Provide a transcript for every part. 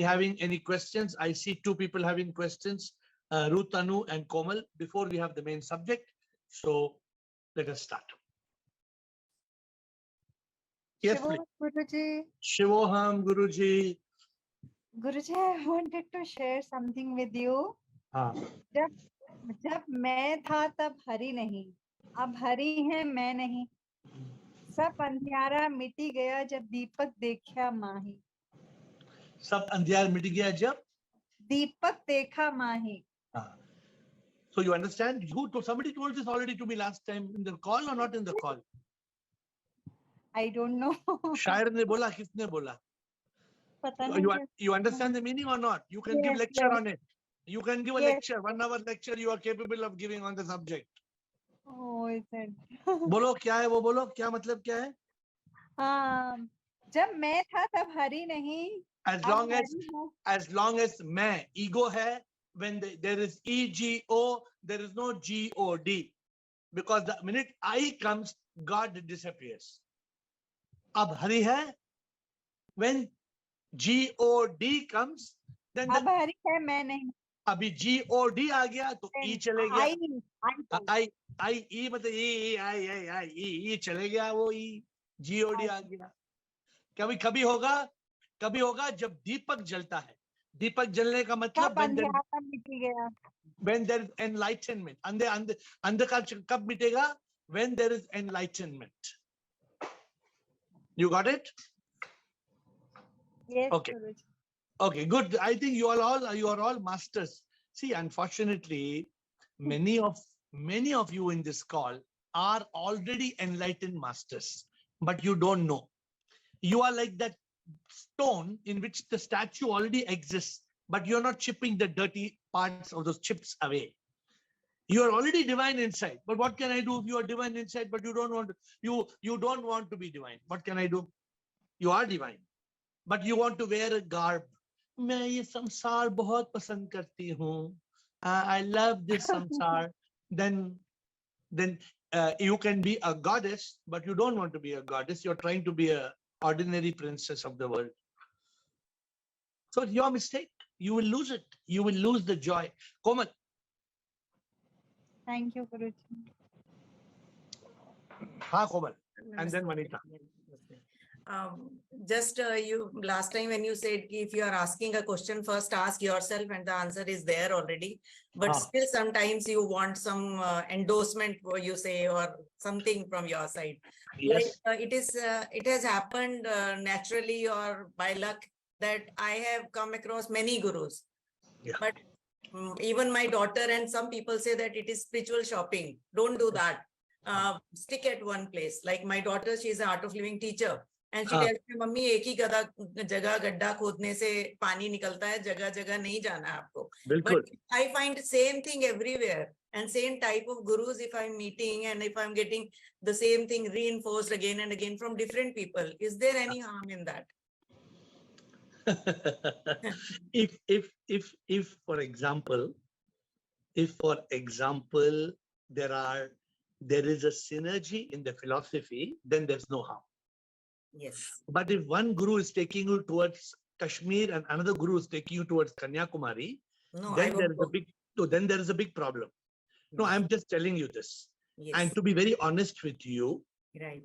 having any questions? I see two people having questions, Ruth Anu and Komal, before we have the main subject. So let us start. Yes, please. Guruji. Shivoham, Guruji. Guruji, I wanted to share something with you. जब मैं था तब हरि नहीं, अब हरि है मैं नहीं, सब अंधियारा मिटी गया जब दीपक देखा माही. सब अंधियार मिट गया जब दीपक देखा माही. So you understand? Somebody told this already to me last time in the call or not in the call? I don't know. शायर ने बोला, किसने बोला? पता नहीं. You understand the meaning or not? You can give lecture on it. You can give a lecture, 1 hour lecture you are capable of giving on the subject. Oh, is it? बोलो क्या है वो, बोलो क्या मतलब क्या है? जब मैं था तब हरि नहीं. As long as मैं, ego है, when there is ego, there is no God, because the minute I comes, God disappears. अब हरि है, when God comes, then अब हरि है मैं नहीं. अभी God आ गया तो E चले गया. I E मतलब E चले गया, वो E God आ गया. कभी होगा जब दीपक जलता है. दीपक जलने का मतलब when there is enlightenment. अंधकार कब मिटेगा? When there is enlightenment. You got it? Yes. Okay. Okay, good. I think you are all masters. See, unfortunately, many of you in this call are already enlightened masters, but you don't know. You are like that stone in which the statue already exists, but you're not chipping the dirty parts of those chips away. You are already divine inside, but what can I do if you are divine inside, but you don't want to, you don't want to be divine? What can I do? You are divine, but you want to wear a garb. मैं ये संसार बहुत पसंद करती हूँ. I love this samsar. Then you can be a goddess, but you don't want to be a goddess. You're trying to be a ordinary princess of the world. So it's your mistake. You will lose it. You will lose the joy. Komal. Thank you, Guruji. Ha, Komal. And then Vanita. Just you last time when you said if you are asking a question, first ask yourself and the answer is there already, but still sometimes you want some endorsement, you say, or something from your side. Yes. Like it has happened naturally or by luck that I have come across many gurus, but even my daughter and some people say that it is spiritual shopping. Don't do that. Stick at one place. Like my daughter, she is an art of living teacher. And she tells me, mummy एक ही जगह गड्ढा खोदने से पानी निकलता है, जगह जगह नहीं जाना है आपको. But I find same thing everywhere and same type of gurus if I'm meeting and if I'm getting the same thing reinforced again and again from different people. Is there any harm in that? if for example there is a synergy in the philosophy, then there's no harm. Yes. But if one guru is taking you towards Kashmir and another guru is taking you towards Kanyakumari, then there is a big problem. No, I'm just telling you this. Yes. And to be very honest with you, right.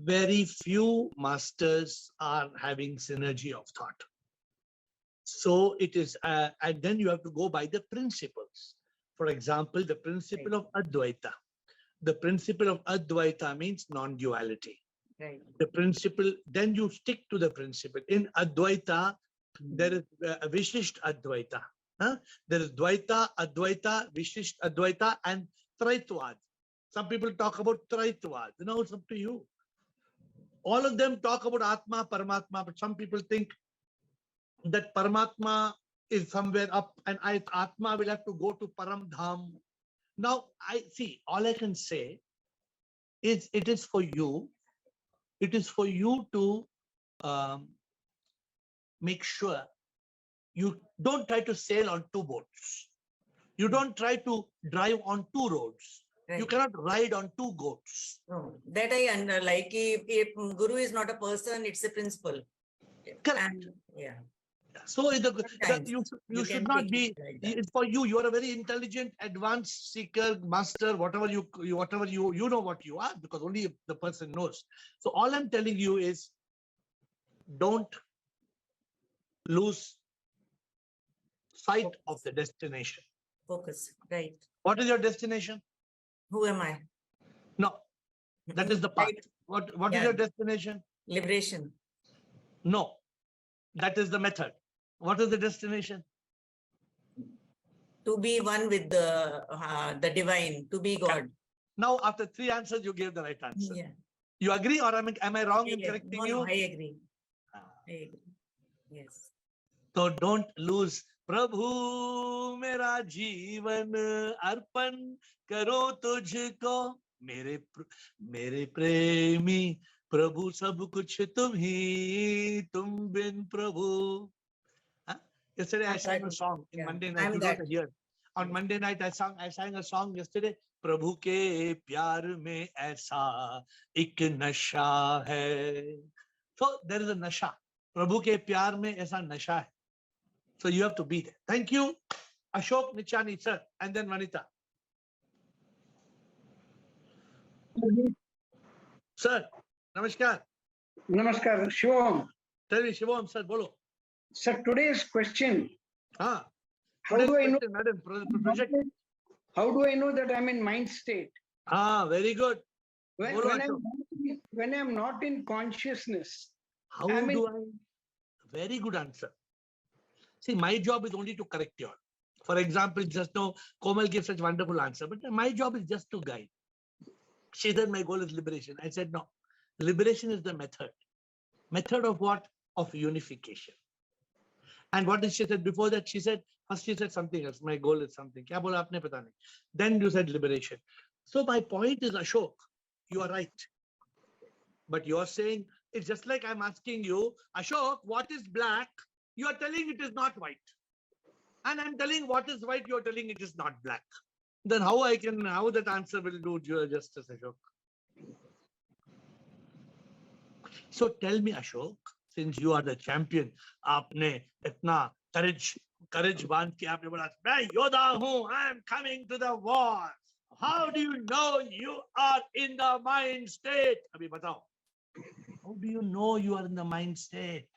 Very few masters are having synergy of thought. So it is, and then you have to go by the principles. For example, the principle of Advaita. The principle of Advaita means non-duality. Right. The principle, then you stick to the principle. In Advaita, there is Vishisht Advaita. There is Dvaita, Advaita, Vishisht Advaita, and Traitvad. Some people talk about Traitvad. You know, it's up to you. All of them talk about Atma, Paramatma, but some people think that Paramatma is somewhere up and Atma will have to go to Param Dham. Now, all I can say is it is for you to make sure you don't try to sail on two boats. You don't try to drive on two roads. Right. You cannot ride on two goats. That I like. If Guru is not a person, it's a principle. Correct. And yeah, So sometimes you you should can not take be. it like that. It's for you. You are a very intelligent, advanced seeker, master, whatever you know what you are, because only the person knows. So all I'm telling you is, don't lose sight of the destination. Focus, right? What is your destination? Who am I? No, that is the path. Right. What is Yeah. your destination? Liberation. No, that is the method. What is the destination? To be one with the divine, to be God. Now, after 3 answers, you gave the right answer. Yeah. You agree, or am I wrong in Yeah. correcting No, you? no, I agree. I agree. Yes. So don't lose. प्रभु मेरा जीवन अर्पण करो तुझको, मेरे प्रेमी प्रभु सब कुछ तुम ही, तुम बिन प्रभु. Yesterday I sang a song in Monday night. You don't hear. On Monday night I sang a song yesterday. प्रभु के प्यार में ऐसा एक नशा है. So there is a nasha. प्रभु के प्यार में ऐसा नशा है. So you have to be there. Thank you, Ashok Nichani, sir, and then Vanita. Sir, namaskar. Namaskar, Shivam. Tell me, Shivam, sir, bolo. Sir, today's question. How do I know? Madam, project. How do I know that I'm in mind state? Very good. When I'm not in consciousness. How do I? Very good answer. See, my job is only to correct you all. For example, just now, Komal gave such wonderful answer, but my job is just to guide. She said, my goal is liberation. I said, no, liberation is the method. Method of what? Of unification. And what did she said before that? She said, first she said something else. My goal is something. Kya bola aapne pata nahi. Then you said liberation. So my point is, Ashok, you are right. But you're saying, it's just like I'm asking you, Ashok, what is black? You are telling it is not white. And I'm telling what is white, you're telling it is not black. Then how that answer will do justice, Ashok? So tell me, Ashok, since you are the champion, aapne itna courage बांध के आपने बोला, मैं योद्धा हूं, I am coming to the war. How do you know you are in the mind state? Abhi batao. How do you know you are in the mind state?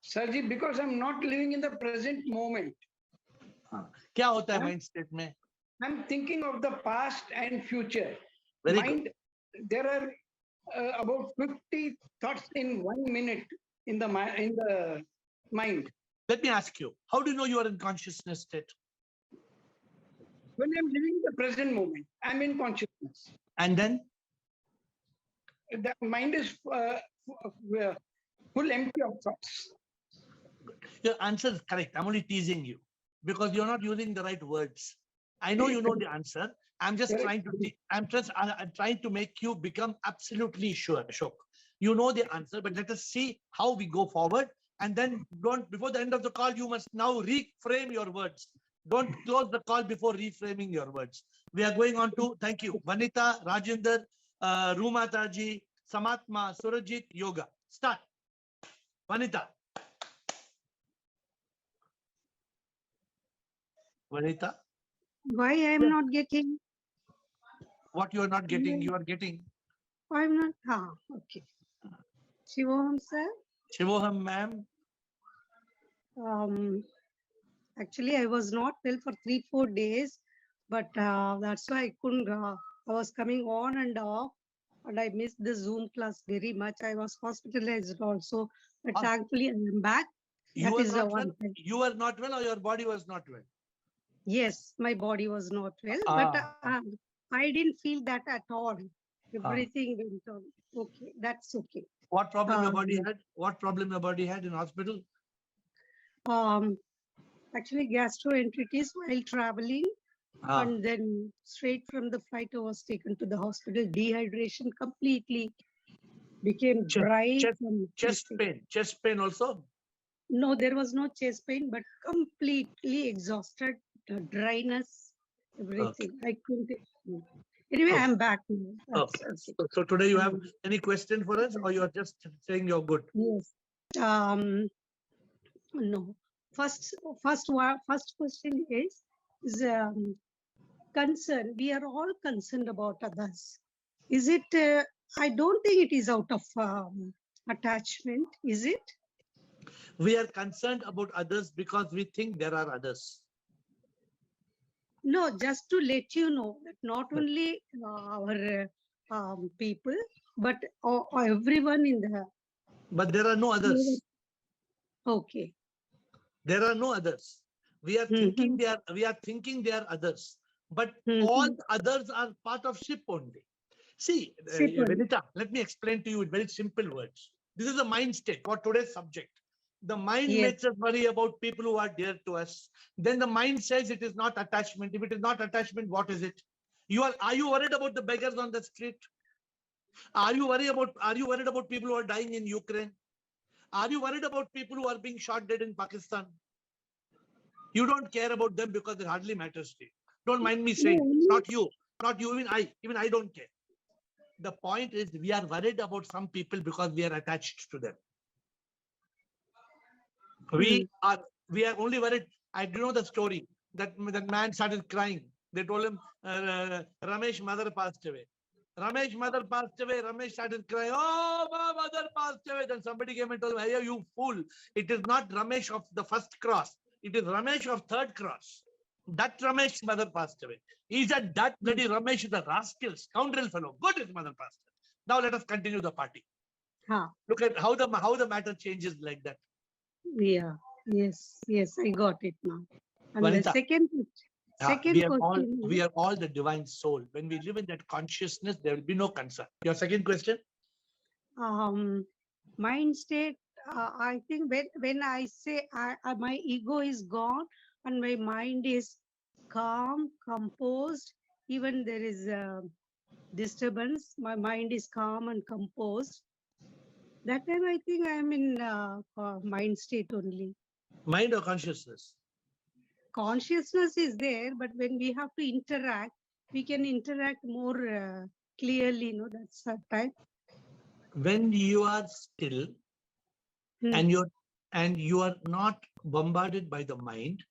Sirji, because I'm not living in the present moment. क्या होता है mind state में? I'm thinking of the past and future. Very good. There are about 50 thoughts in 1 minute in the mind. Let me ask you, how do you know you are in consciousness state? When I'm living the present moment, I'm in consciousness. And then? The mind is full empty of thoughts. Your answer is correct. I'm only teasing you because you're not using the right words. I know you know the answer. I'm just trying to. I'm trying to make you become absolutely sure, Ashok. You know the answer, but let us see how we go forward. And then before the end of the call, you must now reframe your words. Don't close the call before reframing your words. We are going on to, thank you, Vanita, Rajinder, Rumataji, Samatma, Surajit, Yoga. Start. Vanita. Vanita. Why I am not getting? What you are not getting, you are getting. I'm not. Okay. Shivam sir. Shivoham ma'am. Actually, I was not well for 3-4 days, but that's why I couldn't. I was coming on and off, and I missed the Zoom class very much. I was hospitalized also, but thankfully I am back. You were not well. You were not well, or your body was not well? Yes, my body was not well, but I didn't feel that at all. Everything went on. Okay, that's okay. What problem your body had? What problem your body had in hospital? Actually, gastroenteritis while traveling, and then straight from the flight I was taken to the hospital. Dehydration completely became dry. Chest pain also? No, there was no chest pain, but completely exhausted, the dryness, everything. I couldn't. Anyway, Oh. I'm back now. That's Okay. okay. So today you have Um, any question for us, or you are just saying you're good? Yes. No. First question is concern. We are all concerned about others. Is it? I don't think it is out of attachment. Is it? We are concerned about others because we think there are others. No, just to let you know that not only our people, but everyone in the. But there are no others. Okay. There are no others. We are thinking we are thinking they are others, but all others are part of ship only. See, Vinita, let me explain to you in very simple words. This is a mind state for today's subject. The mind Yes. makes us worry about people who are dear to us. Then the mind says it is not attachment. If it is not attachment, what is it? Are you worried about the beggars on the street? Are you worried about people who are dying in Ukraine? Are you worried about people who are being shot dead in Pakistan? You don't care about them because it hardly matters to you. Don't mind me saying, not you, even I don't care. The point is we are worried about some people because we are attached to them. We are only worried. I do know the story that man started crying. They told him Ramesh mother passed away. Ramesh mother passed away. Ramesh started crying. Oh, my mother passed away. Then somebody came and told him, hey, you fool. It is not Ramesh of the first cross. It is Ramesh of third cross. That Ramesh's mother passed away. He said that bloody Ramesh is a rascal, scoundrel fellow. Good, his mother passed away. Now let us continue the party. Look at how the matter changes like that. Yeah. Yes. I got it now. And Vanita, the second question. We are all the divine soul. When we live in that consciousness, there will be no concern. Your second question? Mind state. I think when I say my ego is gone and my mind is calm, composed, even there is a disturbance, my mind is calm and composed. That time I think I am in mind state only. Mind or consciousness? Consciousness is there, but when we have to interact, we can interact more clearly. No, that's that time. When you are still and you are not bombarded by the mind,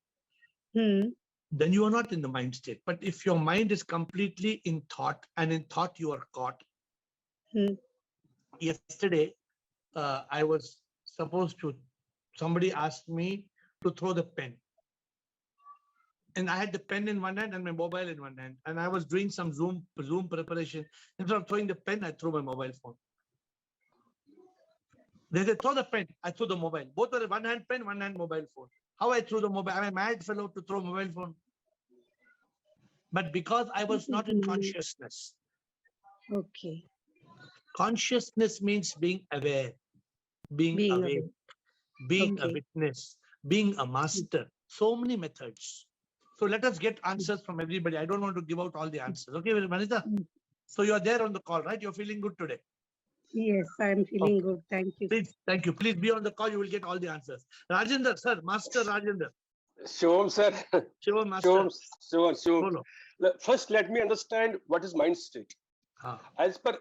then you are not in the mind state. But if your mind is completely in thought, and in thought you are caught. Yesterday, I was supposed to, somebody asked me to throw the pen. And I had the pen in one hand and my mobile in one hand. And I was doing some Zoom preparation. Instead of throwing the pen, I threw my mobile phone. They said, throw the pen. I threw the mobile. Both were one hand pen, one hand mobile phone. How I threw the mobile? I'm a mad fellow to throw mobile phone. But because I was not in consciousness. Okay. Consciousness means being aware, being awake, being a witness, being a master. So many methods. So let us get answers from everybody. I don't want to give out all the answers. Okay, Vanita? So you are there on the call, right? You're feeling good today? Yes, I'm feeling good. Thank you. Please, thank you. Please be on the call. You will get all the answers. Rajendra, sir, Master Rajendra. Shivam, sir. Shivam, Master. Shivam. First, let me understand what is mind state. As per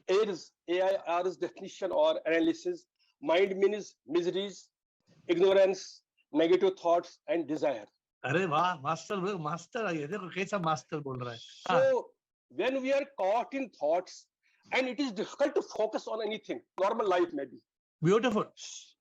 AiR's definition or analysis, mind means miseries, ignorance, negative thoughts, and desire. अरे वाह, master आइए देखो कैसा master बोल रहा है. So when we are caught in thoughts and it is difficult to focus on anything, normal life maybe. Beautiful.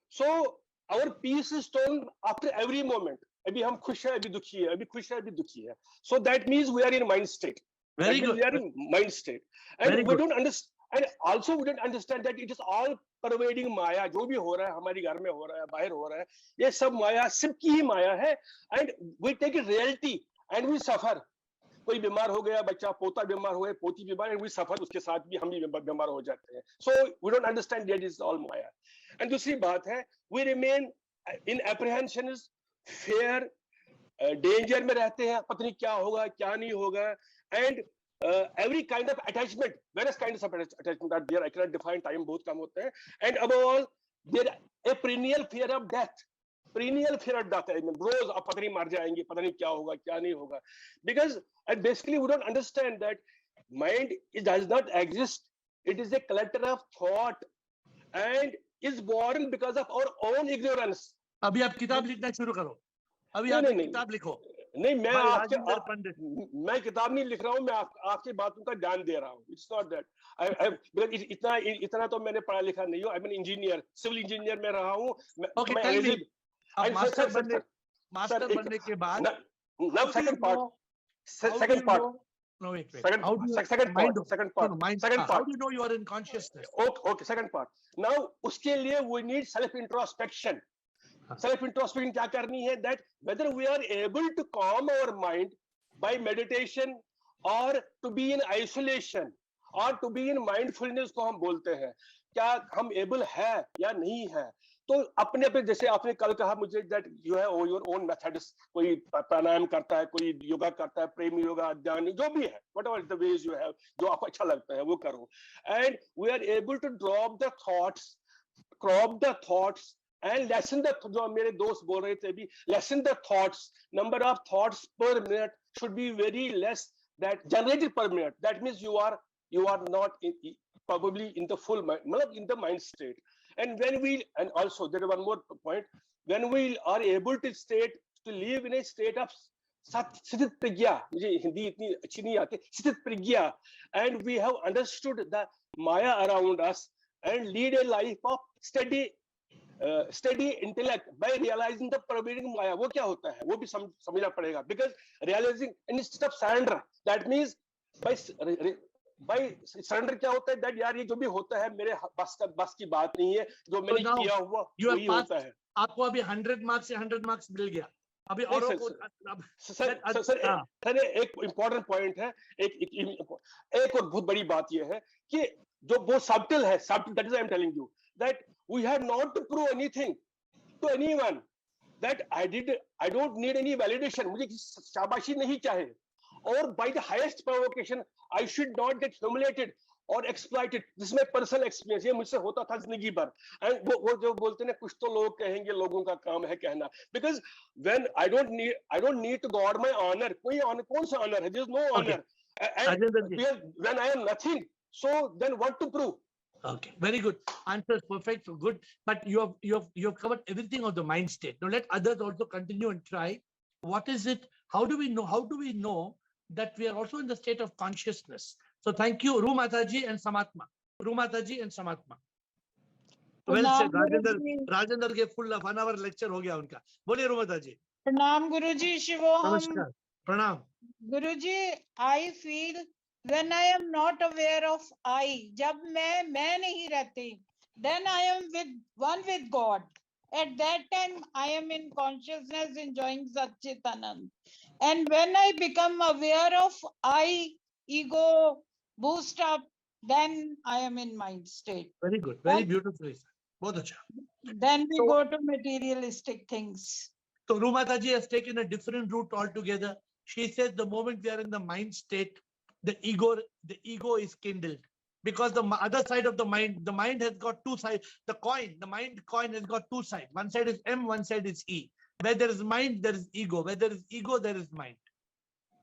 So our peace is torn after every moment. अभी हम खुश हैं, अभी दुखी है, अभी खुश है, अभी दुखी है. So that means we are in mind state. Very good. We are in mind state, and we don't understand. And also we don't understand that it is all pervading Maya. जो भी हो रहा है हमारे घर में हो रहा है, बाहर हो रहा है, ये सब माया, सबकी ही माया है. And we take it reality and we suffer. कोई बीमार हो गया, बच्चा पोता बीमार हो गया, पोती बीमार, and we suffer. उसके साथ भी हम भी बीमार हो जाते हैं. So we don't understand that it is all Maya. And दूसरी बात है, we remain in apprehensions, fear, danger में रहते हैं, पता नहीं क्या होगा, क्या नहीं होगा, and every kind of attachment, various kinds of attachment are there. I cannot define, time बहुत कम होते हैं. And above all, there a perennial fear of death. perennial fear at जाता है, रोज आप पता नहीं मर जाएंगे, पता नहीं क्या होगा क्या नहीं होगा, because and basically we don't understand that mind it does not exist, it is a collector of thought and is born because of our own ignorance. अभी आप किताब लिखना शुरू करो, अभी आप एक किताब लिखो. नहीं मैं भाई आपके राजेंद्र पंडित. मैं किताब नहीं लिख रहा हूँ, मैं आपकी बातों का ज्ञान दे रहा हूँ. इट्स नॉट दैट इतना तो मैंने पढ़ा लिखा नहीं हूँ. I am an engineer, civil engineer में रहा हूँ. Okay, tell me. अब मास्टर बनने के बाद second part. No, wait. Second part. How do you know you are in consciousness? Okay, second part. Now, उसके लिए we need self introspection. Self introspection क्या करनी है? That whether we are able to calm our mind by meditation or to be in isolation or to be in mindfulness को हम बोलते हैं. क्या हम able है या नहीं है? तो अपने अपने, जैसे आपने कल कहा मुझे that you have your own methods, कोई प्राणायाम करता है, कोई योगा करता है, प्रेम योगा, ध्यान, जो भी है, whatever the ways you have, जो आपको अच्छा लगता है वो करो. And we are able to crop the thoughts and lessen the, जो मेरे दोस्त बोल रहे थे अभी, lessen the thoughts, number of thoughts per minute should be very less that generated per minute. That means you are not probably in the full mind, in the mind state. And when we, and also there is one more point, when we are able to live in a state of sthit pragya, मुझे हिंदी इतनी अच्छी नहीं आती, sthit pragya, and we have understood the Maya around us and lead a life of steady intellect by realizing the pervading Maya. वो क्या होता है वो भी समझना पड़ेगा, because realizing instead of surrender, that means by surrender क्या होता है, that यार ये जो भी होता है मेरे बस की बात नहीं है, जो मैंने किया हुआ वही होता है. आपको अभी 100 मार्क्स से 100 मार्क्स मिल गया. अभी औरों को सर एक इम्पोर्टेंट पॉइंट है, एक और बहुत बड़ी बात ये है कि जो बहुत सब्टल है, that is I am telling you that we have not to prove anything to anyone, that I don't need any validation, मुझे शाबाशी नहीं चाहिए, or by the highest provocation I should not get humiliated or exploited. This is my personal experience, ये मुझसे होता था जिंदगी भर. And वो जो बोलते हैं कुछ तो लोग कहेंगे, लोगों का काम है कहना, because when I don't need to guard my honor. कोई honor, कौन सा honor है? There is no honor. And when I am nothing, so then what to prove? Okay, very good. Answers perfect, so good. But you have covered everything of the mind state. Now let others also continue and try. What is it? How do we know that we are also in the state of consciousness? So thank you, Ru Mataji and Samatma. Well said, Rajendra के full 1 hour lecture हो गया उनका. बोलिए रू माताजी. प्रणाम गुरुजी. शिवोहम. नमस्कार. प्रणाम. गुरुजी, I feel when I am not aware of I, जब मैं नहीं रहती, then I am one with God. At that time, I am in consciousness enjoying Satchitanand. And when I become aware of I, ego, boost up, then I am in mind state. Very good. Very beautiful. बहुत अच्छा. Then we go to materialistic things. So Ru Mataji has taken a different route altogether. She says the moment we are in the mind state, the ego is kindled. Because the other side of the mind has got two sides. The mind coin has got two sides. One side is M, one side is E. Where there is mind, there is ego. Where there is ego, there is mind.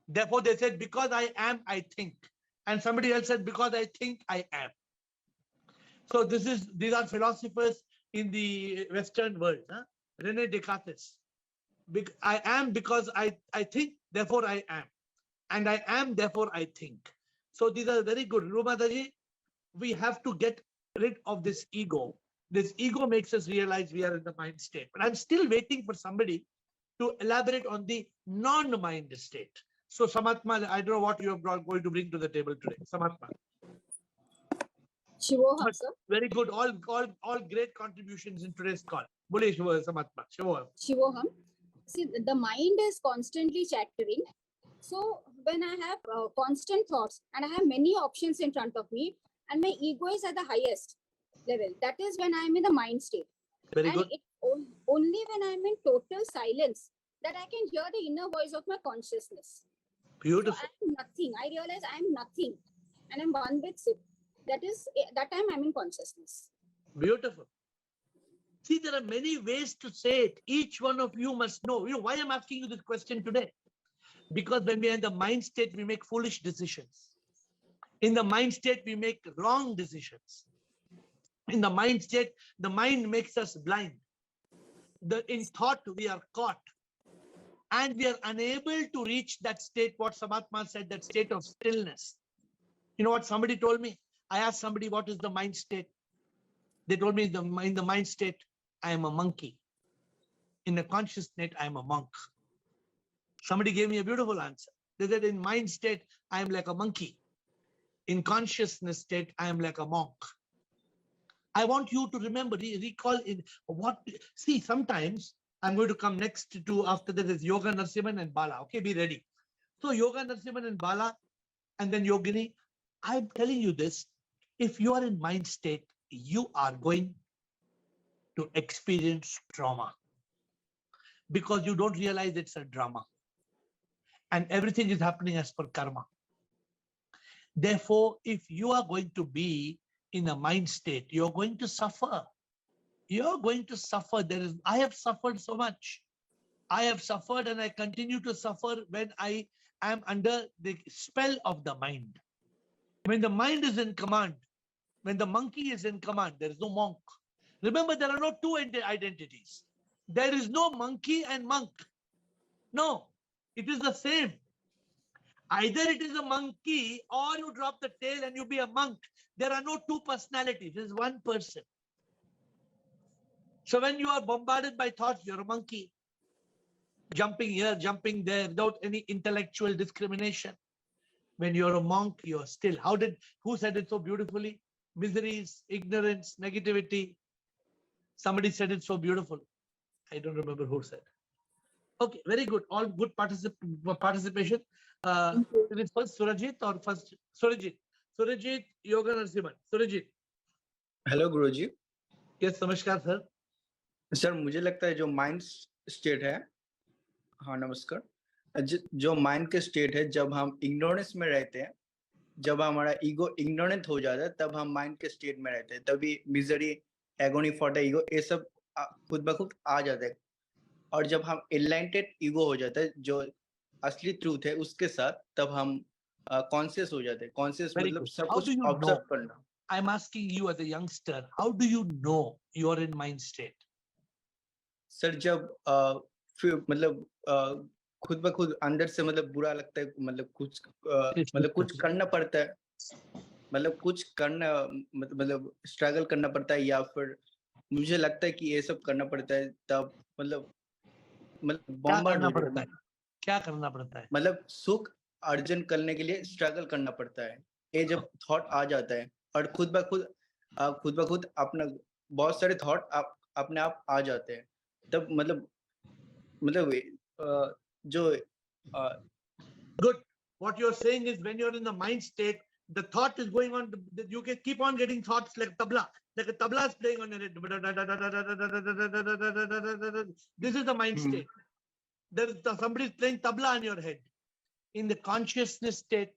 Therefore, they said, because I am, I think. And somebody else said, because I think, I am. So these are philosophers in the Western world. René Descartes. I am because I think, therefore I am. And I am, therefore I think. So these are very good. Ru Mataji, we have to get rid of this ego. This ego makes us realize we are in the mind state. But I'm still waiting for somebody to elaborate on the non-mind state. So Samatma, I don't know what you are going to bring to the table today. Samatma. Shivoham, sir. Very good. All great contributions in today's call. Bole Samatma. Shivoham. See, the mind is constantly chattering. So when I have constant thoughts and I have many options in front of me, and my ego is at the highest level, that is when I am in the mind state. Very and good. Only when I am in total silence that I can hear the inner voice of my consciousness. Beautiful. So I am nothing. I realize I am nothing, and I'm one with it. That time I'm in consciousness. Beautiful. See, there are many ways to say it. Each one of you must know. You know why I'm asking you this question today? Because when we are in the mind state, we make foolish decisions. In the mind state, we make wrong decisions. In the mind state, the mind makes us blind. In thought, we are caught. And we are unable to reach that state, what Samatma said, that state of stillness. You know what somebody told me? I asked somebody, what is the mind state? They told me, in the mind state, I am a monkey. In the conscious state, I am a monk. Somebody gave me a beautiful answer. They said, in mind state, I am like a monkey. In consciousness state, I am like a monk. I want you to remember, recall in what, see, sometimes I'm going to come next to, after that is Yoga Narasimhan and Bala. Okay, be ready. So Yoga Narasimhan and Bala, and then Yogini, I'm telling you this, if you are in mind state, you are going to experience trauma because you don't realize it's a drama. And everything is happening as per karma. Therefore, if you are going to be in a mind state, you're going to suffer. You're going to suffer. I have suffered so much. I have suffered and I continue to suffer when I am under the spell of the mind. When the mind is in command, when the monkey is in command, there is no monk. Remember, there are no two identities. There is no monkey and monk. No, it is the same. Either it is a monkey or you drop the tail and you be a monk. There are no two personalities. It is one person. So when you are bombarded by thoughts, you're a monkey. Jumping here, jumping there, without any intellectual discrimination. When you're a monk, you're still. Who said it so beautifully? Miseries, ignorance, negativity. Somebody said it so beautiful. I don't remember who said. Okay, very good. All good participation. Is it first Surajit or first Surajit? Surajit, Yoga Narasimhan. Surajit. Hello guruji. Yes, नमस्कार sir. Sir मुझे लगता है जो mind state है, हाँ नमस्कार, जो mind के स्टेट है, जब हम इग्नोरेंस में रहते हैं, जब हमारा ईगो इग्नोरेंट हो जाता है, तब हम माइंड के स्टेट में रहते हैं. तभी misery, agony, for the ego, ये सब खुद ब खुद आ जाता है. और जब हम एनलाइटेड ईगो हो जाता है, जो असली ट्रूथ है, उसके साथ तब हम कॉन्शियस हो जाते हैं. कॉन्शियस मतलब सब कुछ ऑब्जर्व करना. I'm asking you as a youngster, how do you know you are in mind state? Sir जब मतलब खुद ब खुद अंदर से मतलब बुरा लगता है, मतलब कुछ करना पड़ता है, मतलब कुछ करना, मतलब स्ट्रगल करना पड़ता है, या फिर मुझे लगता है कि ये सब करना पड़ता है, तब मतलब बॉम्बार्ड हो जाता है. क्या करना पड़ता है? मतलब सुख अर्जन करने के लिए स्ट्रगल करना पड़ता है. ये जब थॉट आ जाता है और खुद ब खुद अपना बहुत सारे थॉट अपने आप आ जाते हैं, तब मतलब जो good. What you're saying is when you're in the mind state, the thought is going on. You can keep on getting thoughts like tabla, like a tabla is playing on your head. This is the mind state. There is somebody is playing tabla on your head. In the consciousness state,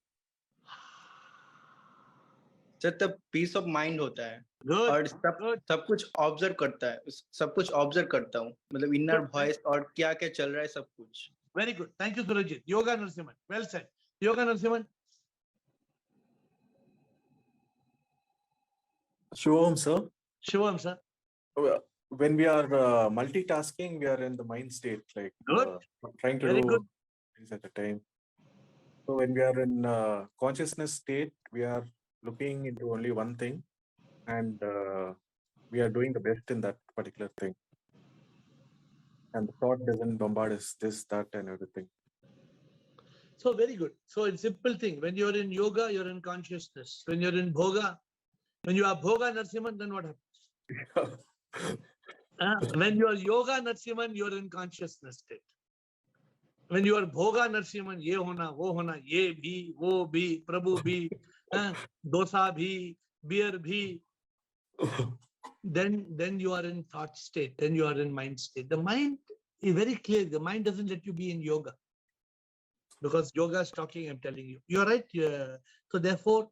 तब piece of mind होता है. good, और सब कुछ observe करता है, सब कुछ ऑब्जर्व करता हूँ, मतलब इनर वॉइस और क्या क्या चल रहा है, सब कुछ. Very good. Thank you, Surajit. Yoga Narasimhan. Well said. Yoga Narasimhan. Shivam, sir. Shivam, sir. When we are multitasking, we are in the mind state, like trying to Very do good. things at a time. So when we are in consciousness state, we are looking into only one thing, and we are doing the best in that particular thing. And the thought doesn't bombard us, this, that, and everything. So very good. So it's a simple thing. When you're in yoga, you're in consciousness. When you're in bhoga, when you are bhoga Narasimhan, then what happens? When you are yoga Narasimhan, you're in consciousness state. When you are bhoga Narasimhan, ye hona, wo hona, ye bhi, wo bhi, prabhu bhi, dosa bhi, beer bhi. Then you are in thought state. Then you are in mind state. The mind is very clear. The mind doesn't let you be in yoga. Because yoga is talking, I'm telling you. You're right. So therefore,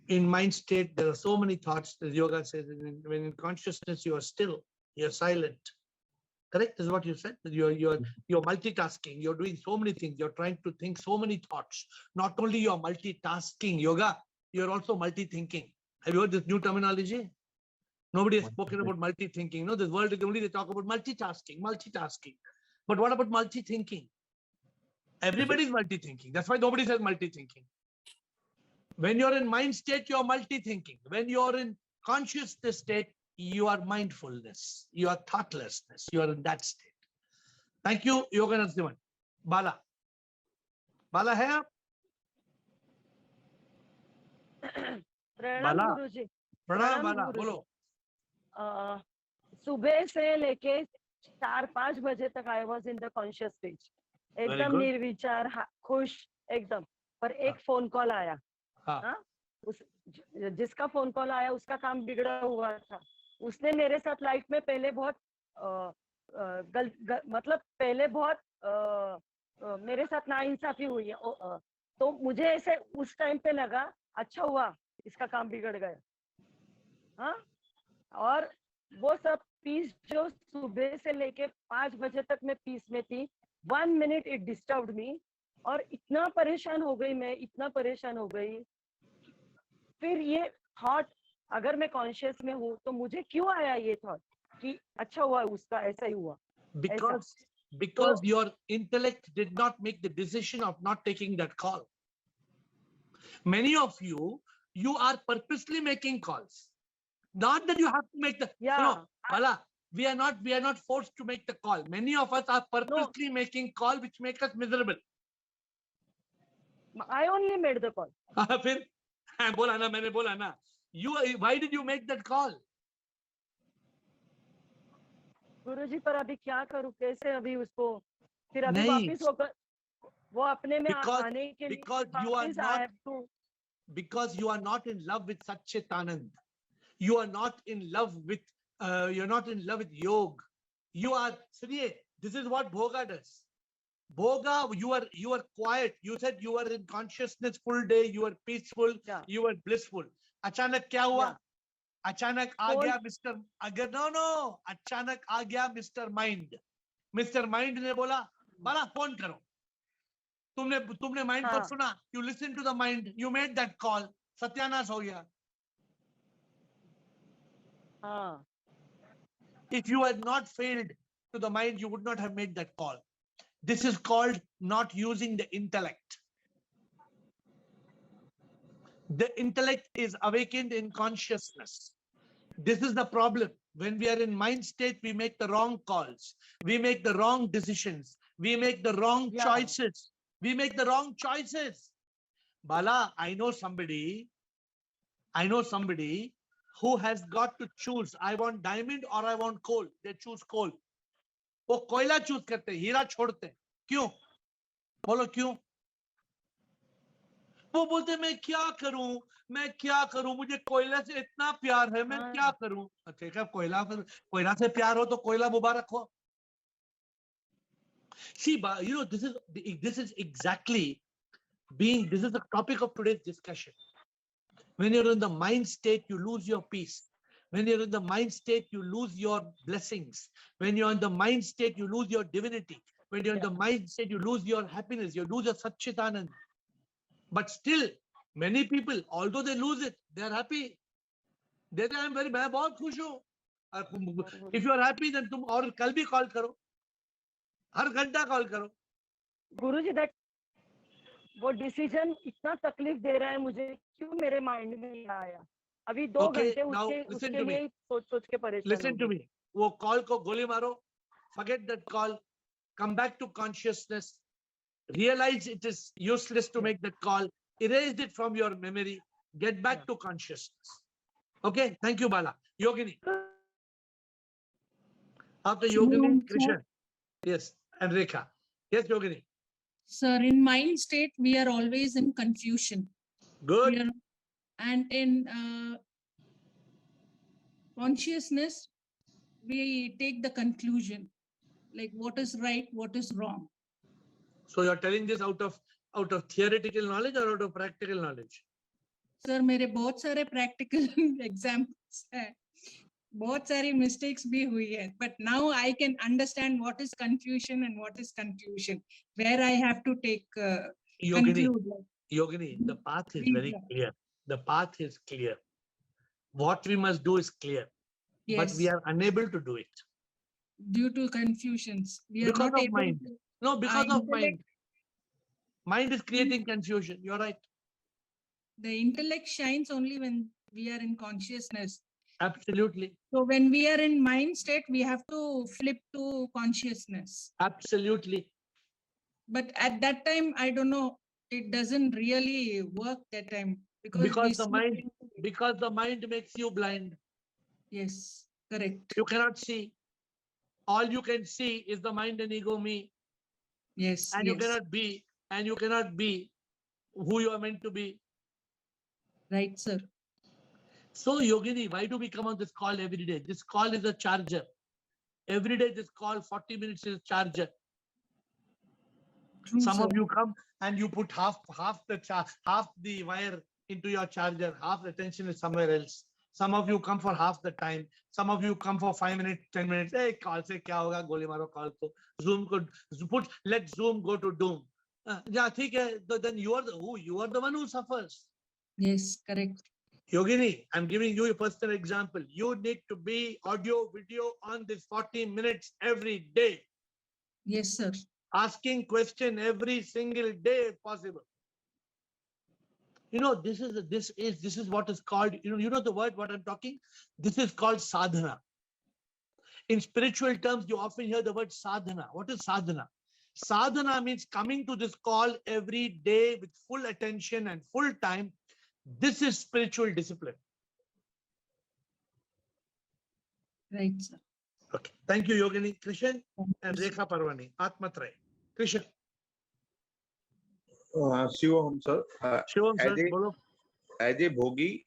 In mind state, there are so many thoughts. The yoga says, when in consciousness you are still, you're silent. Correct? Is what you said. You're multitasking. You're doing so many things. You're trying to think so many thoughts. Not only you're multitasking, yoga, you're also multi-thinking. Have you heard this new terminology? Nobody has spoken about multi-thinking. No, this world is only they talk about multitasking. But what about multi-thinking? Everybody's multi-thinking. That's why nobody says multi-thinking. When you're in mind state, you're multi-thinking. When you're in consciousness state, you are mindfulness. You are thoughtlessness. You are in that state. Thank you, Yoga Narasimhan. Bala. Bala hai aap? प्रणाम गुरुजी. Pranam Bala. Bolo. सुबह से लेके 4-5 बजे तक I was in the conscious stage. एकदम good. निर्विचार, खुश एकदम. पर एक फोन कॉल आया. हाँ. जिसका फोन कॉल आया उसका काम बिगड़ा हुआ था. उसने मेरे साथ लाइफ में पहले बहुत मतलब पहले बहुत मेरे साथ नाइंसाफी हुई है. तो मुझे ऐसे उस टाइम पे लगा अच्छा हुआ इसका काम बिगड़ गया. हाँ, और वो सब पीस जो सुबह से लेके 5 बजे तक मैं पीस में थी, 1 मिनट इट डिस्टर्ब्ड मी और इतना परेशान हो गई मैं, इतना परेशान हो गई. फिर ये थॉट, अगर मैं कॉन्शियस में हूँ तो मुझे क्यों आया ये थॉट कि अच्छा हुआ उसका ऐसा ही हुआ. Because your intellect did not make the decision of not taking that call. Many of you are purposely making calls. Not that you have to make the no, Bala, we are not forced to make the call. Many of us are purposely making call which make us miserable. I only made the call. फिर बोला ना, मैंने बोला ना. Why did you make that call? गुरुजी, पर अभी क्या करूं, कैसे अभी उसको फिर अभी वापस होकर वो अपने में आने के लिए because you are not in love with Satchitanand. You are not in love with yoga. You are this is what bhoga does. Bhoga, you are quiet. You said you are in consciousness full day, you are peaceful, you are blissful. अचानक क्या हुआ? अचानक आ गया mister, अगर no अचानक आ गया mister mind. Mister mind ने बोला बाला फोन करो. तुमने माइंड को सुना. You listen to the mind, you made that call. सत्यानाश हो गया. If you had not failed to the mind, you would not have made that call. This is called not using the intellect. The intellect is awakened in consciousness. This is the problem. When we are in mind state, we make the wrong calls. We make the wrong decisions. We make the wrong choices. We make the wrong choices. Bala, I know somebody who has got to choose. I want diamond or I want coal. They choose coal. वो कोयला choose करते हैं, हीरा छोड़ते हैं. क्यों? बोलो क्यों? वो बोलते मैं क्या करूं, मुझे कोयला से इतना प्यार है, मैं क्या करूं. अच्छा, कोयला से प्यार हो तो कोयला मुबारक हो. See, this is exactly this is the topic of today's discussion. When you're in the mind state, you lose your peace. When you're in the mind state, you lose your blessings. When you're in the mind state, you lose your divinity. When you're in the mind state, you lose your happiness, you lose your Satchitanand. But still, many people, although they lose it, they are happy. They say, मैं बहुत खुश हूँ. If you are happy, then तुम और कल भी call करो, हर घंटा कॉल करो. गुरुजी, that वो डिसीजन इतना तकलीफ दे रहा है मुझे, क्यों मेरे माइंड में ये आया? अभी 2 घंटे उसके लिए सोच के परेशान. Listen to me. वो कॉल को गोली मारो. Forget that call. Come back to consciousness. Realize it is useless to make that call. Erase it from your memory. Get back to consciousness. Okay. Thank you, Bala. Yogini. After Yogini, Krishan. Yes. And Rekha. Yes, Yogini. Sir, in mind state, we are always in confusion. Good. And in consciousness, we take the conclusion, like what is right, what is wrong. So you're telling this out of theoretical knowledge or out of practical knowledge? Sir मेरे बहुत सारे practical examples हैं, बहुत सारी mistakes भी हुई है, but now I can understand what is confusion and what is confusion, where I have to take Yogini, conclude. Yogini, the path is very clear. The path is clear. What we must do is clear, but we Yes, are unable to do it due to confusions. We are because not of able mind. to. No, because Our of mind. intellect, Mind is creating confusion. You're right. the intellect shines only when we are in consciousness. Absolutely. So when we are in mind state, we have to flip to consciousness. Absolutely. But at that time, I don't know, it doesn't really work that time because Because we the slip mind, into it. because the mind makes you blind. Yes, correct. You cannot see. All you can see is the mind and ego, me, Yes, and you yes, cannot be who you are meant to be. right, sir. So, Yogini, why do we come on this call every day? This call is a charger. Every day, this call, 40 minutes is a charger. True, Some sir. of you come and you put half the wire into your charger, half the attention is somewhere else. Some of you come for half the time. Some of you come for 5 minutes, 10 minutes. Hey, call se kya hoga? Goli maro call ko. Zoom could put, let Zoom go to doom. Yeah, theek hai, then you are the one who suffers. Yes, correct. Yogini, I'm giving you a personal example. You need to be audio, video on this 40 minutes every day. Yes, sir. Asking question every single day if possible. You know, this is what is called, you know the word what I'm talking? This is called sadhana. In spiritual terms, you often hear the word sadhana. What is sadhana? Sadhana means coming to this call every day with full attention and full time. This is spiritual discipline. Right, sir. Okay. Thank you, Yogini. Krishan Thank and you, sir. Rekha Parvani. Atmatray. Krishan. Shivam sir, Shivam sir, bolo. as a bhogi,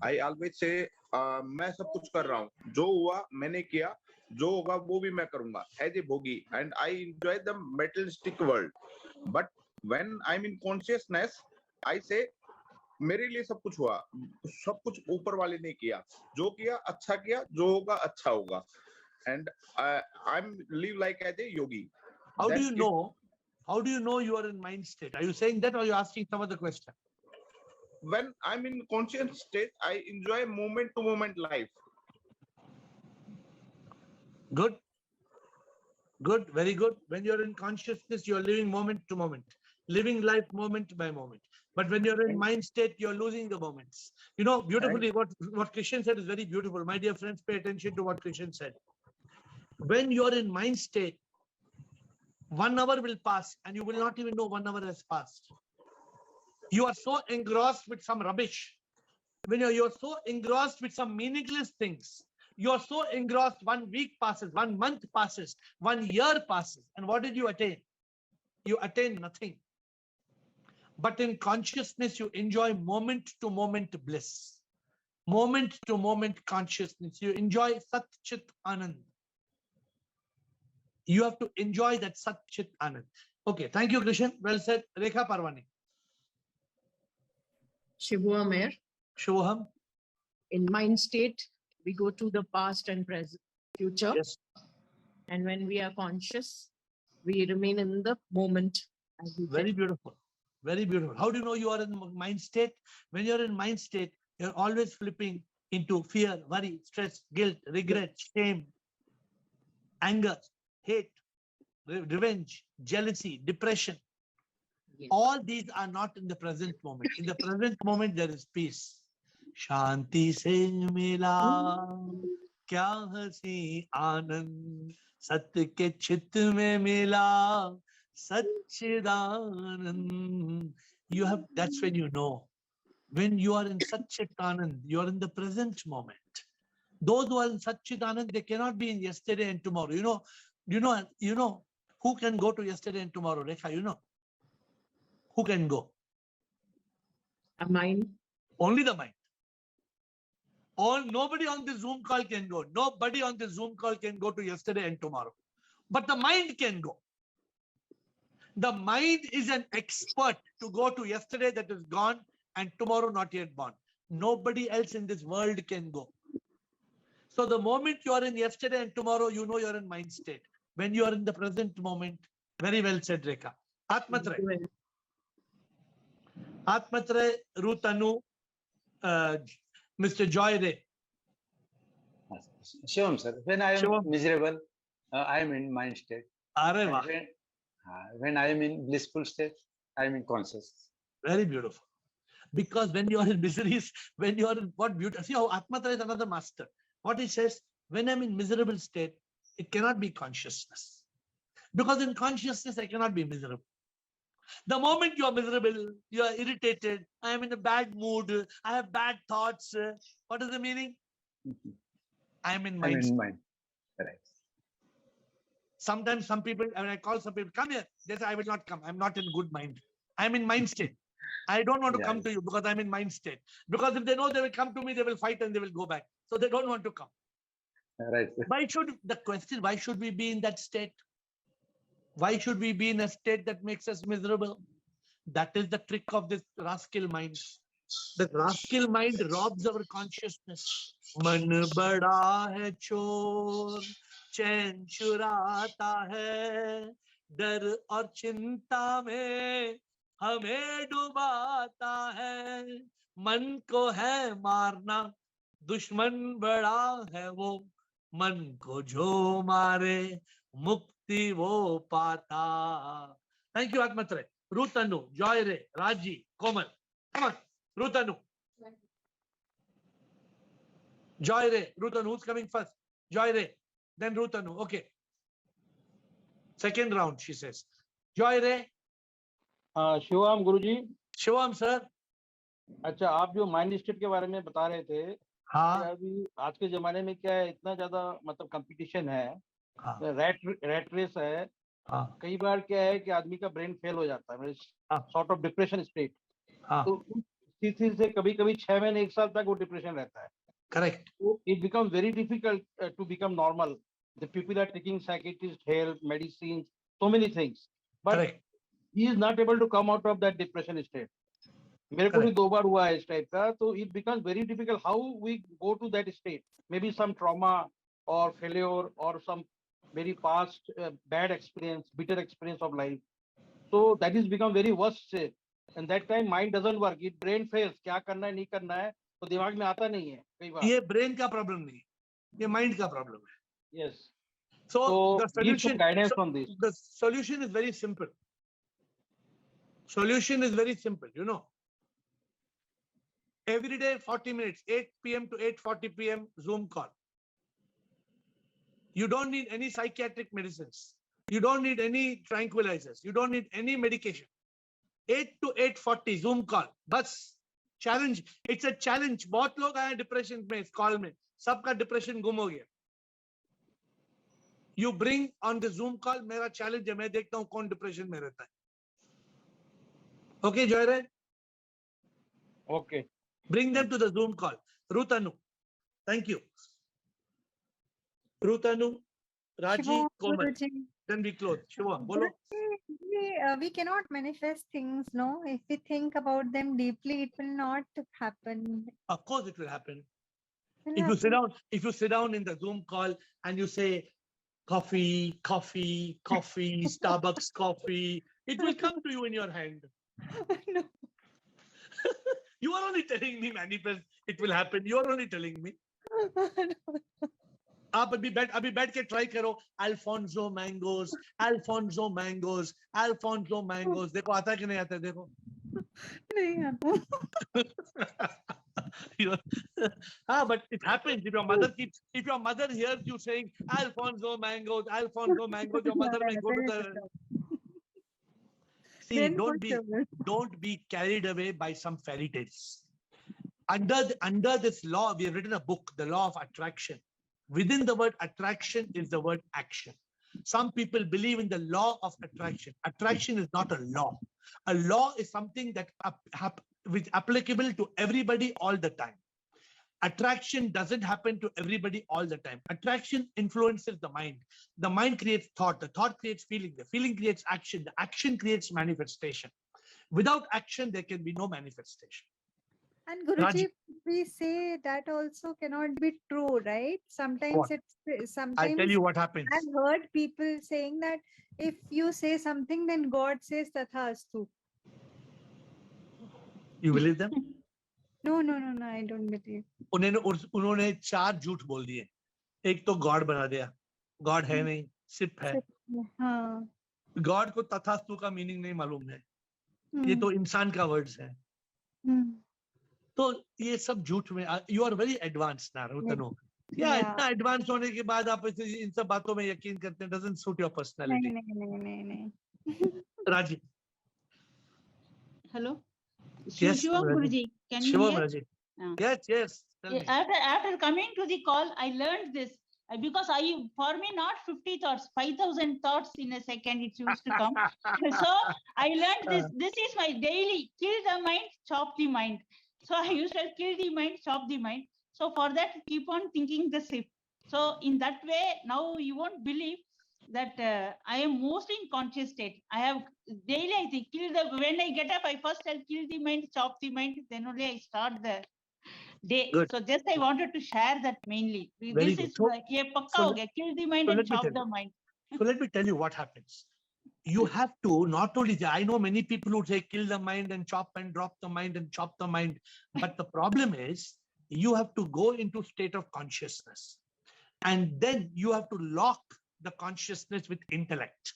I always say मैं सब कुछ कर रहा हूँ, जो हुआ मैंने किया, जो होगा वो भी मैं करूँगा as a bhogi, and I enjoy the materialistic world. But when I'm in consciousness, I say मेरे लिए सब कुछ हुआ, सब कुछ ऊपर वाले ने किया, जो किया अच्छा किया, जो होगा अच्छा होगा, and I'm live like as a yogi. How do you know? How do you know you are in mind state? Are you saying that or are you asking some other question? When I'm in conscious state, I enjoy moment to moment life. Good. Good. Very good. When you're in consciousness, you're living moment to moment, living life moment by moment. But when you're in mind state, you're losing the moments. You know, beautifully, what Christian said is very beautiful. My dear friends, pay attention to what Christian said. When you're in mind state, 1 hour will pass and you will not even know 1 hour has passed. You are so engrossed with some rubbish. When you're so engrossed with some meaningless things, you're so engrossed, 1 week passes, 1 month passes, 1 year passes. And what did you attain? You attain nothing. But in consciousness, you enjoy moment to moment bliss, moment to moment consciousness. You enjoy Sat Chit Anand. You have to enjoy that Sat Chit Anand. Okay, thank you, Krishan. Well said. Rekha Parvani. Shivam AiR. Shubham. In mind state, we go to the past and present, future. Yes. And when we are conscious, we remain in the moment. Very beautiful. Very beautiful. How do you know you are in the mind state? When you're in mind state, you're always flipping into fear, worry, stress, guilt, regret, shame, anger, hate, revenge, jealousy, depression. Yes. All these are not in the present moment. In the present moment, there is peace. Shanti se mila, kya hasi anand, satya ke chit mein mila, Satchidanand. You have, that's when you know. When you are in Satchitanand, you are in the present moment. Those who are in Satchitanand, they cannot be in yesterday and tomorrow. You know who can go to yesterday and tomorrow, Rekha, you know? Who can go? A mind. Only the mind. Nobody on the Zoom call can go. Nobody on the Zoom call can go to yesterday and tomorrow. But the mind can go. The mind is an expert to go to yesterday that is gone and tomorrow not yet born. Nobody else in this world can go. So the moment you are in yesterday and tomorrow, you know you're in mind state. When you are in the present moment, very well said, Rekha. Atmatre. Atmatre, Rutanu, Mr. Joy Ray. Shivam, sir. When I am Shivam. miserable, I am in mind state. Are And wah. when I am in blissful state, I am in conscious. Very beautiful. Because when you are in miseries, when you are in what beauty, see how Atmatra is another master. What he says, when I'm in miserable state, it cannot be consciousness. Because in consciousness, I cannot be miserable. The moment you are miserable, you are irritated, I am in a bad mood, I have bad thoughts. What is the meaning? I am in I am mind. in mind. Right. Sometimes some people, when I call some people, come here, they say, I will not come. I'm not in good mind. I'm in mind state. I don't want to come to you because I'm in mind state. Because if they know they will come to me, they will fight and they will go back. So they don't want to come. Right. Why should we be in that state? Why should we be in a state that makes us miserable? That is the trick of this rascal mind. The rascal mind robs our consciousness. Man bada hai chor, चैन चुराता है, डर और चिंता में हमें डुबाता है, मन को है मारना, दुश्मन बड़ा है वो, मन को जो मारे मुक्ति वो पाता. Thank you, Atmatre. Rutanu, Joy Ray, Raji, Komal. Come on, Rutanu. Joy Ray, Rutanu, who's coming first? Joy Ray, then Rutanu. Okay. Second round, she says. Joy Ray. Shivam Guruji. Shivam sir. अच्छा, आप जो माइंड स्टेट के बारे में बता रहे थे, हाँ. अभी आज के जमाने में क्या है, इतना ज्यादा मतलब कंपटीशन है, हाँ. रैट रेस है. हाँ. कई बार क्या है कि आदमी का ब्रेन फेल हो जाता है, सॉर्ट ऑफ डिप्रेशन स्टेट. तो उस स्थिति से कभी कभी 6 महीने 1 साल तक वो डिप्रेशन रहता है. Correct. It become very difficult to become normal. The people are taking psychiatrist help, medicine, so many things, but he is not able to come out of that depression state. मेरे को भी 2 बार हुआ है इस type का. तो it becomes very difficult how we go to that state. Maybe some trauma or failure or some very past bad experience, bitter experience of life. So that is become very worst state. And that time mind doesn't work. It brain fails. क्या करना है नहीं करना है तो दिमाग में आता नहीं है कई बार. ये brain का problem नहीं, ये mind का problem है. Yes. So the give some solution, guidance on this. The solution is very simple. Solution is very simple, you know. Every day, 40 minutes, 8 p.m. to 8:40 p.m. Zoom call. You don't need any psychiatric medicines. You don't need any tranquilizers. You don't need any medication. 8 to 8:40 Zoom call. बस challenge. It's a challenge. बहुत लोग आए depression में इस call में. सबका depression गुम हो गया. You bring on the Zoom call. मेरा challenge है. मैं देखता हूँ कौन depression में रहता है. Okay, Joyray? Okay. Bring them to the Zoom call. Rutanu. Thank you. Rutanu, Raji, Komal. Then we close. Shiva, bolo. We cannot manifest things, no? If we think about them deeply, it will not happen. Of course it will happen. If you sit down in the Zoom call and you say, coffee, coffee, coffee, Starbucks coffee, it will come to you in your hand. No. You are only telling me manifest, it will happen. You are only telling me. आप अभी बैठ के try करो Alfonso mangoes Alfonso mangoes Alfonso mangoes देखो आता है कि नहीं आता है देखो नहीं आता but it happens if your mother hears you saying Alfonso mangoes, your mother may go to the see. Don't be carried away by some fairy tales. Under this law, we have written a book, The Law of Attraction. Within the word attraction is the word action. Some people believe in the law of attraction. Attraction is not a law. A law is something that is applicable to everybody all the time. Attraction doesn't happen to everybody all the time. Attraction influences the mind. The mind creates thought. The thought creates feeling. The feeling creates action. The action creates manifestation. Without action, there can be no manifestation. And Guruji, we say that also cannot be true, right? Sometimes What? it's I'll tell sometimes you what happens. I've heard people saying that if you say something, then God says Tathastu. You believe them? No, no, no, no, I don't believe. उन्होंने 4 झूठ बोल दिए. एक तो God बना दिया. God है नहीं, सिर्फ है. हाँ. गॉड को तथास्तु का मीनिंग नहीं मालूम है. ये तो इंसान का वर्ड्स है. तो ये सब झूठ में यू आर वेरी एडवांस नारुतनो. या इतना एडवांस होने के बाद आप इन सब बातों में यकीन करते हैं. Doesn't suit your personality. नहीं. राजी. Hello. Yes, Shivam Guruji, can you Shivam hear? Raji. Yes. Tell me. After coming to the call, I learned this because for me not 50 thoughts, 5,000 thoughts in a second it used to come. So I learned this. This is my daily: kill the mind, chop the mind. So I used to kill the mind, chop the mind. So for that, keep on thinking the same. So in that way, now you won't believe that I am mostly in conscious state. I have daily, I think, when I get up, I first I'll kill the mind, chop the mind, then only I start the day. Good. So just I wanted to share that mainly. Very This good. is So- pakka ho gaya, kill the mind so and let me chop tell the you. mind. So let me tell you what happens. You have to not only, I know many people who say kill the mind and chop and drop the mind and chop the mind. But the problem is you have to go into state of consciousness. And then you have to lock the consciousness with intellect.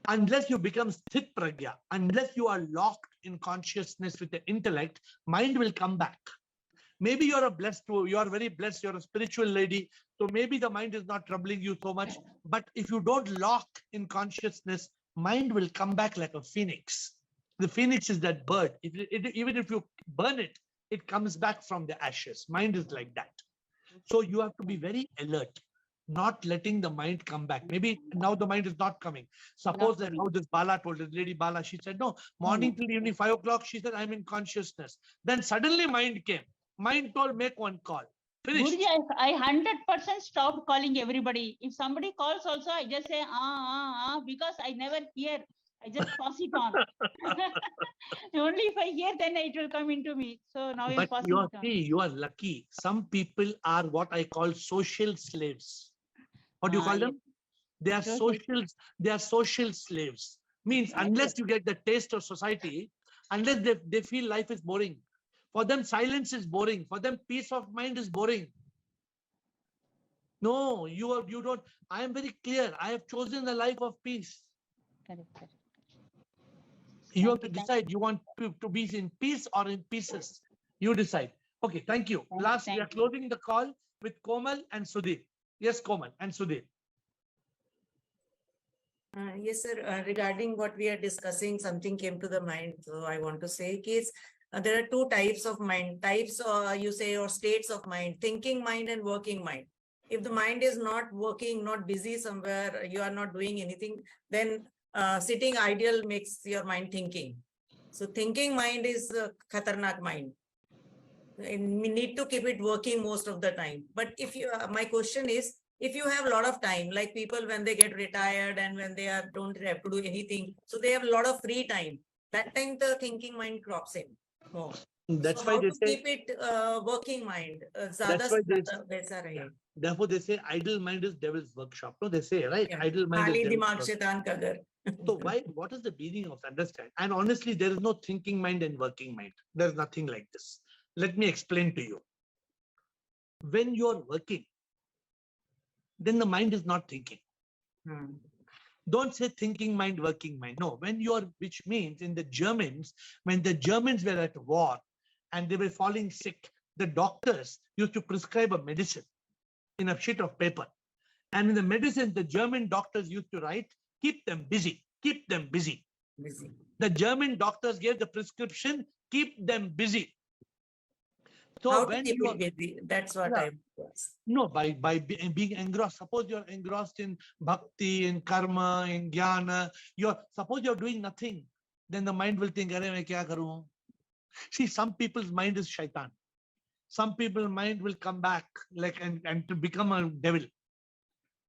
Unless you become sthit pragya, unless you are locked in consciousness with the intellect, mind will come back. Maybe you are very blessed, you're a spiritual lady, so maybe the mind is not troubling you so much. But if you don't lock in consciousness, mind will come back like a phoenix. The phoenix is that bird. Even if you burn it, it comes back from the ashes. Mind is like that. So you have to be very alert, not letting the mind come back. Maybe now the mind is not coming. Suppose that how this Bala told it, Lady Bala, she said, no, morning till evening, 5 o'clock, she said, I'm in consciousness. Then suddenly mind came. Mind told, make one call. Finished. Guruji, I 100% stopped calling everybody. If somebody calls also, I just say, because I never hear. I just pass it on. Only if I hear, then it will come into me. So now I'm But passing you it on. you are lucky. Some people are what I call social slaves. What do you call them? They are social slaves. Means unless you get the taste of society, unless they feel life is boring. For them, silence is boring. For them, peace of mind is boring. No, you don't. I am very clear. I have chosen the life of peace. Correct. You have to decide. You want to be in peace or in pieces. You decide. Okay, thank you. Last, we are closing the call with Komal and Sudhir. Yes, Komal and Sudhir. Yes, sir. Regarding what we are discussing, something came to the mind. So I want to say is there are 2 types of mind. Types, you say, or states of mind: thinking mind and working mind. If the mind is not working, not busy somewhere, you are not doing anything, then sitting idle makes your mind thinking. So thinking mind is khatarnak mind. And we need to keep it working most of the time. But if you, my question is, if you have a lot of time, like people when they get retired and when they don't have to do anything, so they have a lot of free time. That time the thinking mind crops in more. That's So why how they to say. keep it working mind. That's why therefore they say idle mind is devil's workshop. No, they say, right? Yeah. Idle mind Khali is devil's dimag workshop. shaitan ka ghar. So what is the meaning of understand? And honestly, there is no thinking mind and working mind. There's nothing like this. Let me explain to you. When you're working, then the mind is not thinking. Don't say thinking mind, working mind. No, which means in the Germans, when the Germans were at war and they were falling sick, the doctors used to prescribe a medicine in a sheet of paper. And in the medicine, the German doctors used to write, keep them busy, keep them busy. The German doctors gave the prescription, keep them busy. So how when to keep you it busy? That's what I was. No, by being engrossed. Suppose you're engrossed in bhakti, in karma, in jnana. Suppose you're doing nothing, then the mind will think, "Arey, main kya karu?" See, some people's mind is shaitan. Some people's mind will come back and to become a devil.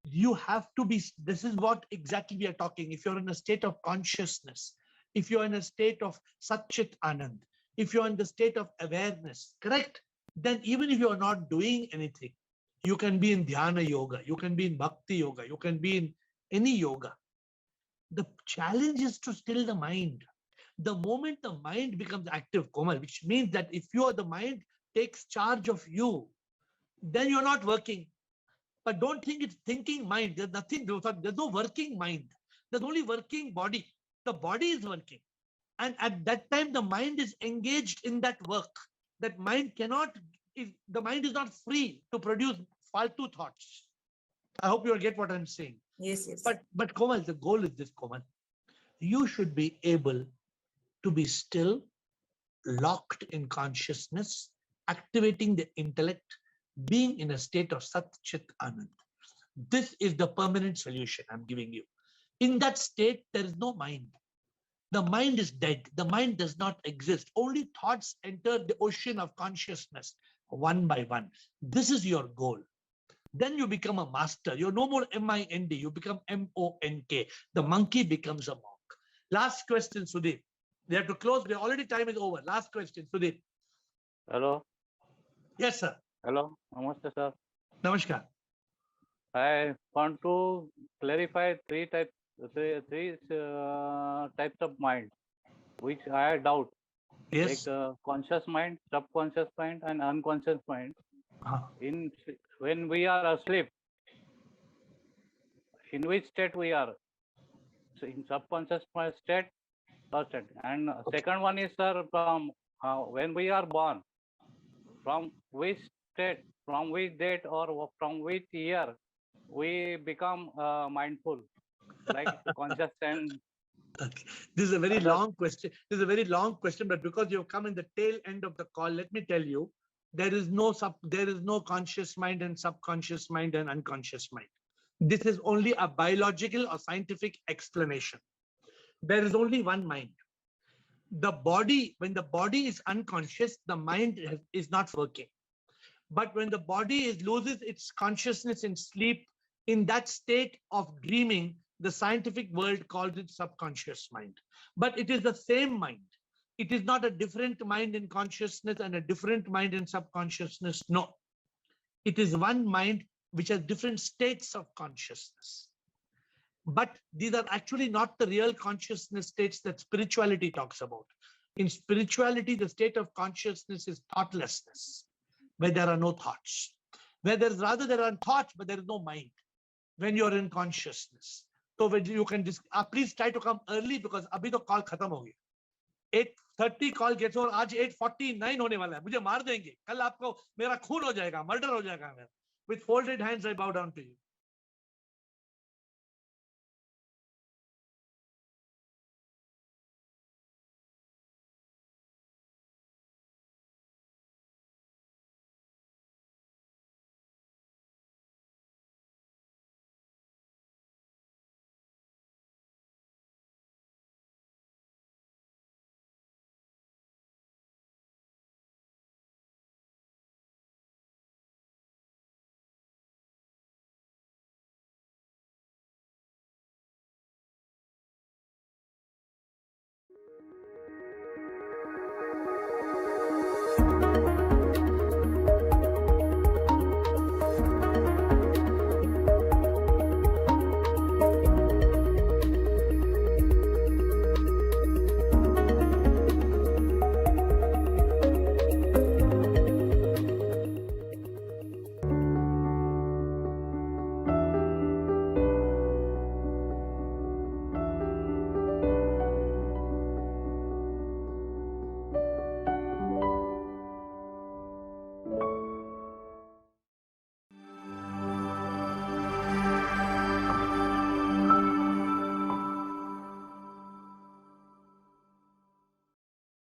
You have to be. This is what exactly we are talking. If you're in a state of consciousness, if you're in a state of Satchit Anand, if you're in the state of awareness, correct? Then even if you're not doing anything, you can be in dhyana yoga, you can be in bhakti yoga, you can be in any yoga. The challenge is to still the mind. The moment the mind becomes active, Komal, which means that if the mind takes charge of you, then you're not working. But don't think it's thinking mind. There's nothing, there's no working mind. There's only working body. The body is working. And at that time, the mind is engaged in that work. That mind cannot, the mind is not free to produce faltu thoughts. I hope you get what I'm saying. Yes, yes. But Komal, the goal is this, Komal. You should be able to be still, locked in consciousness, activating the intellect, being in a state of Sat Chit Anand. This is the permanent solution I'm giving you. In that state, there is no mind. The mind is dead. The mind does not exist. Only thoughts enter the ocean of consciousness one by one. This is your goal. Then you become a master. You're no more M-I-N-D. You become M-O-N-K. The monkey becomes a monk. Last question, Sudeep. We have to close. Already time is over. Last question, Sudeep. Hello. Yes, sir. Hello. Namaste, sir. Namaskar. I want to clarify three types of mind, which I doubt. Yes. Like conscious mind, subconscious mind, and unconscious mind. When we are asleep, in which state we are? So in subconscious state, first state. And second one is, sir, from when we are born, from which state, from which date, or from which year we become mindful, like conscious and. Okay. This is a very long question. This is a very long question, but because you've come in the tail end of the call, let me tell you, there is no conscious mind and subconscious mind and unconscious mind. This is only a biological or scientific explanation. There is only one mind. The body, when the body is unconscious, the mind is not working. But when the body loses its consciousness in sleep, in that state of dreaming, the scientific world calls it subconscious mind. But it is the same mind. It is not a different mind in consciousness and a different mind in subconsciousness. No. It is one mind which has different states of consciousness. But these are actually not the real consciousness states that spirituality talks about. In spirituality, the state of consciousness is thoughtlessness, where there are no thoughts. Where there are thoughts, but there is no mind. When you're in consciousness. So when you can please try to come early because abhi to call khatam ho gaya. 8:30 call gets over. आज 8:49 होने वाला है. मुझे मार देंगे. कल आपको मेरा खून हो जाएगा, murder हो जाएगा. With folded hands, I bow down to you.